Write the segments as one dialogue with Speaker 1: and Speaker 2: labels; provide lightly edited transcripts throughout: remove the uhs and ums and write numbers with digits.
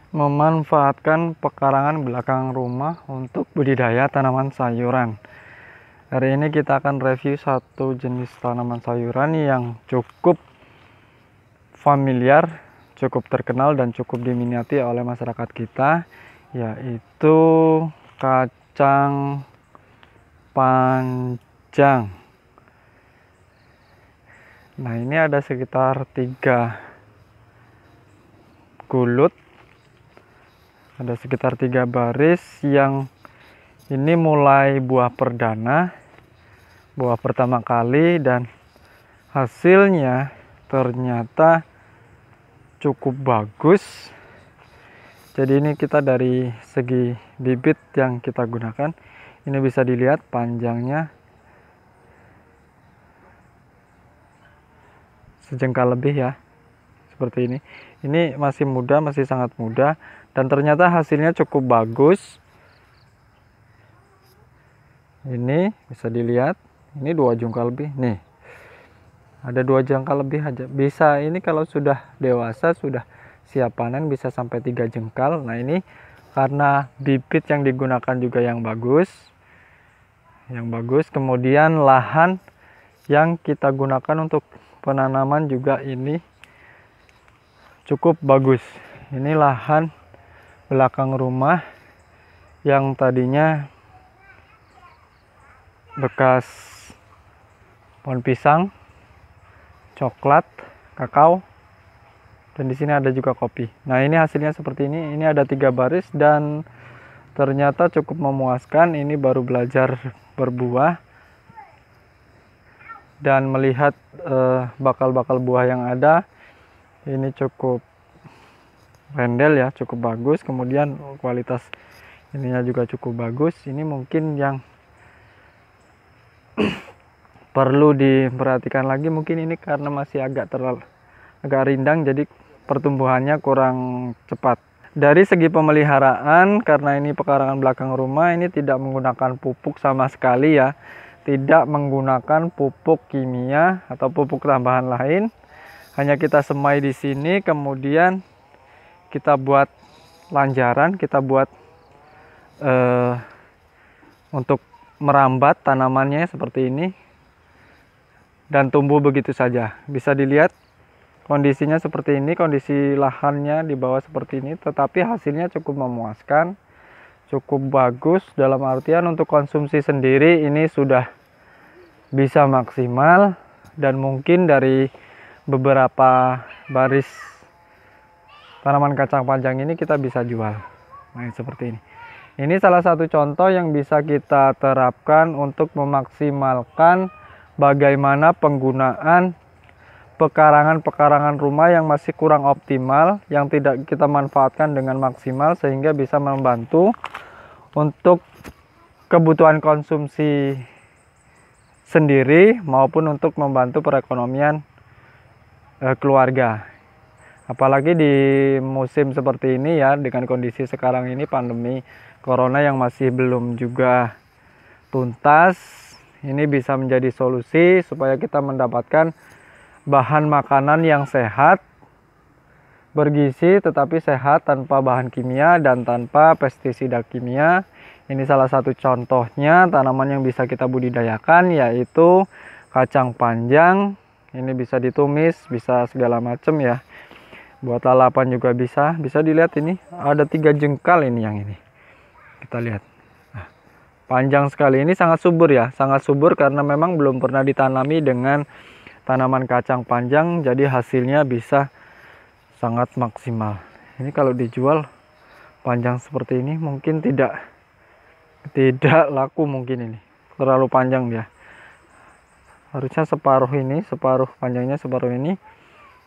Speaker 1: Memanfaatkan pekarangan belakang rumah untuk budidaya tanaman sayuran. Hari ini kita akan review satu jenis tanaman sayuran yang cukup familiar, cukup terkenal dan cukup diminati oleh masyarakat kita, yaitu kacang panjang. Nah, ini ada sekitar 3 gulut, ada sekitar 3 baris yang ini mulai buah perdana, buah pertama kali, dan hasilnya ternyata cukup bagus. Jadi ini kita dari segi bibit yang kita gunakan, ini bisa dilihat panjangnya sejengkal lebih ya, seperti ini. Ini masih muda, masih sangat muda, dan ternyata hasilnya cukup bagus. Ini bisa dilihat, ini 2 jengkal lebih nih, ada 2 jengkal lebih aja. Bisa ini kalau sudah dewasa, sudah siap panen, bisa sampai 3 jengkal. Nah, ini karena bibit yang digunakan juga yang bagus, kemudian lahan yang kita gunakan untuk penanaman juga ini cukup bagus. Ini lahan belakang rumah yang tadinya bekas pohon pisang, coklat, kakao, dan di sini ada juga kopi. Nah, ini hasilnya seperti ini. Ini ada 3 baris dan ternyata cukup memuaskan. Ini baru belajar berbuah, dan melihat bakal-bakal buah yang ada, ini cukup rendel ya, cukup bagus. Kemudian kualitas ininya juga cukup bagus. Ini mungkin yang perlu diperhatikan lagi, mungkin ini karena masih agak rindang, jadi pertumbuhannya kurang cepat. Dari segi pemeliharaan, karena ini pekarangan belakang rumah, ini tidak menggunakan pupuk sama sekali ya, tidak menggunakan pupuk kimia atau pupuk tambahan lain. Hanya kita semai di sini, kemudian kita buat lanjaran, kita buat untuk merambat tanamannya seperti ini, dan tumbuh begitu saja. Bisa dilihat kondisinya seperti ini, kondisi lahannya di bawah seperti ini, tetapi hasilnya cukup memuaskan, cukup bagus. Dalam artian untuk konsumsi sendiri ini sudah bisa maksimal, dan mungkin dari beberapa baris tanaman kacang panjang ini kita bisa jual. Nah, seperti ini. Ini salah satu contoh yang bisa kita terapkan untuk memaksimalkan bagaimana penggunaan pekarangan-pekarangan rumah yang masih kurang optimal, yang tidak kita manfaatkan dengan maksimal, sehingga bisa membantu untuk kebutuhan konsumsi sendiri maupun untuk membantu perekonomian keluarga. Apalagi di musim seperti ini ya, dengan kondisi sekarang ini pandemi corona yang masih belum juga tuntas, ini bisa menjadi solusi supaya kita mendapatkan bahan makanan yang sehat, bergizi tetapi sehat, tanpa bahan kimia dan tanpa pestisida kimia. Ini salah satu contohnya tanaman yang bisa kita budidayakan, yaitu kacang panjang. Ini bisa ditumis, bisa segala macam ya. Buat lalapan juga bisa. Bisa dilihat ini ada 3 jengkal ini yang ini. Kita lihat. Nah, panjang sekali. Ini sangat subur ya, sangat subur karena memang belum pernah ditanami dengan tanaman kacang panjang, jadi hasilnya bisa sangat maksimal. Ini kalau dijual panjang seperti ini mungkin tidak laku, mungkin ini terlalu panjang dia. Harusnya separuh ini, separuh panjangnya, separuh ini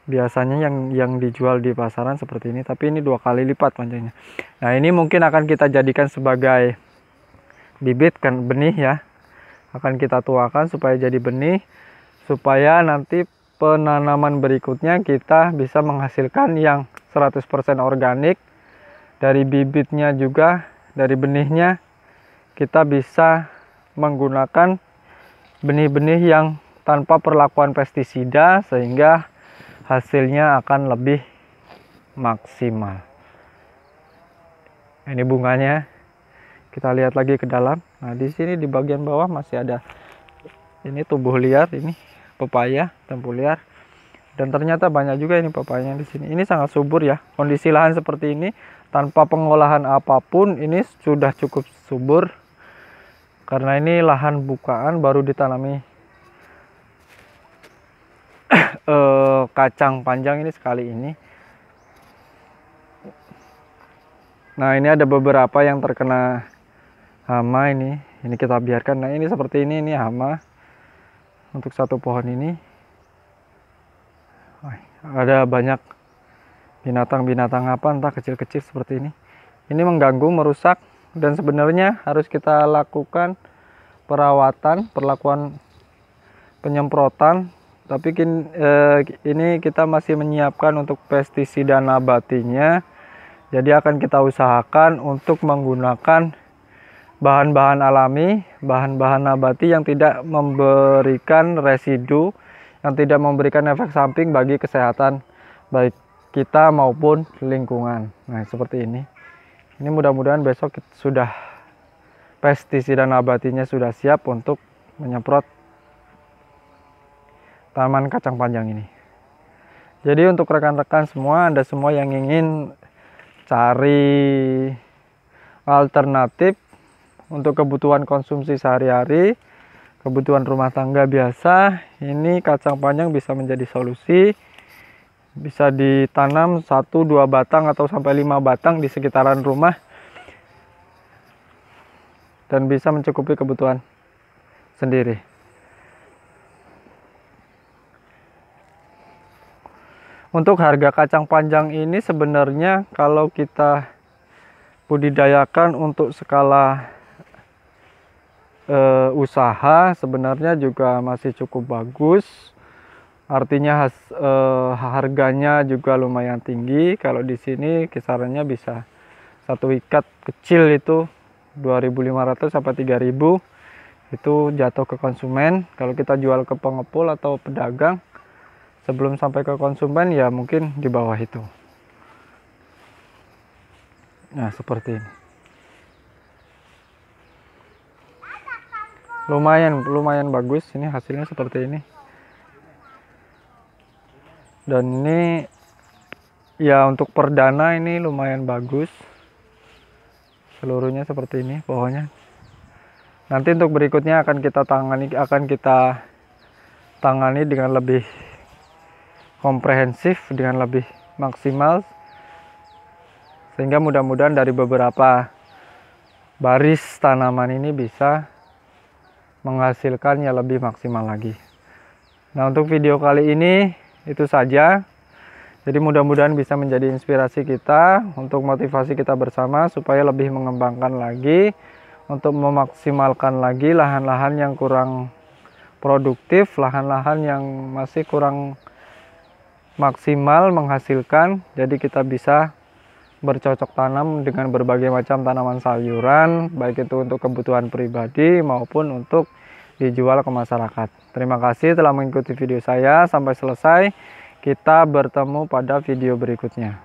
Speaker 1: biasanya yang dijual di pasaran seperti ini, tapi ini 2 kali lipat panjangnya. Nah, ini mungkin akan kita jadikan sebagai bibit, kan benih ya, akan kita tuakan supaya jadi benih, supaya nanti penanaman berikutnya kita bisa menghasilkan yang 100% organik. Dari bibitnya juga, dari benihnya kita bisa menggunakan benih-benih yang tanpa perlakuan pestisida, sehingga hasilnya akan lebih maksimal. Ini bunganya. Kita lihat lagi ke dalam. Nah, di sini di bagian bawah masih ada ini tumbuh liar, ini pepaya, tempu liar. Dan ternyata banyak juga ini pepayanya di sini. Ini sangat subur ya. Kondisi lahan seperti ini tanpa pengolahan apapun ini sudah cukup subur. Karena ini lahan bukaan baru ditanami kacang panjang ini sekali ini. Nah, ini ada beberapa yang terkena hama ini. Ini kita biarkan. Nah, ini seperti ini hama untuk satu pohon ini. Ada banyak binatang-binatang apa entah kecil-kecil seperti ini. Ini mengganggu, merusak, dan sebenarnya harus kita lakukan perawatan, perlakuan penyemprotan. Tapi ini kita masih menyiapkan untuk pestisida nabatinya. Jadi akan kita usahakan untuk menggunakan bahan-bahan alami, bahan-bahan nabati yang tidak memberikan residu, yang tidak memberikan efek samping bagi kesehatan baik kita maupun lingkungan. Nah, seperti ini. Ini mudah-mudahan besok sudah pestisida nabatinya sudah siap untuk menyemprot tanaman kacang panjang ini. Jadi untuk rekan-rekan semua, Anda semua yang ingin cari alternatif untuk kebutuhan konsumsi sehari-hari, kebutuhan rumah tangga biasa, ini kacang panjang bisa menjadi solusi. Bisa ditanam 1-2 batang atau sampai 5 batang di sekitaran rumah dan bisa mencukupi kebutuhan sendiri. Untuk harga kacang panjang ini sebenarnya kalau kita budidayakan untuk skala usaha sebenarnya juga masih cukup bagus. Artinya harganya juga lumayan tinggi. Kalau di sini kisarannya bisa satu ikat kecil itu 2.500 sampai 3.000 itu jatuh ke konsumen. Kalau kita jual ke pengepul atau pedagang sebelum sampai ke konsumen ya mungkin di bawah itu. Nah, seperti ini. Lumayan bagus ini hasilnya seperti ini. Dan ini ya untuk perdana ini lumayan bagus. Seluruhnya seperti ini pohonnya. Nanti untuk berikutnya akan kita tangani dengan lebih komprehensif, dengan lebih maksimal, sehingga mudah-mudahan dari beberapa baris tanaman ini bisa menghasilkan yang lebih maksimal lagi. Nah, untuk video kali ini itu saja. Jadi mudah-mudahan bisa menjadi inspirasi kita untuk motivasi kita bersama supaya lebih mengembangkan lagi, untuk memaksimalkan lagi lahan-lahan yang kurang produktif, lahan-lahan yang masih kurang maksimal menghasilkan. Jadi kita bisa bercocok tanam dengan berbagai macam tanaman sayuran, baik itu untuk kebutuhan pribadi maupun untuk dijual ke masyarakat. Terima kasih telah mengikuti video saya sampai selesai. Kita bertemu pada video berikutnya.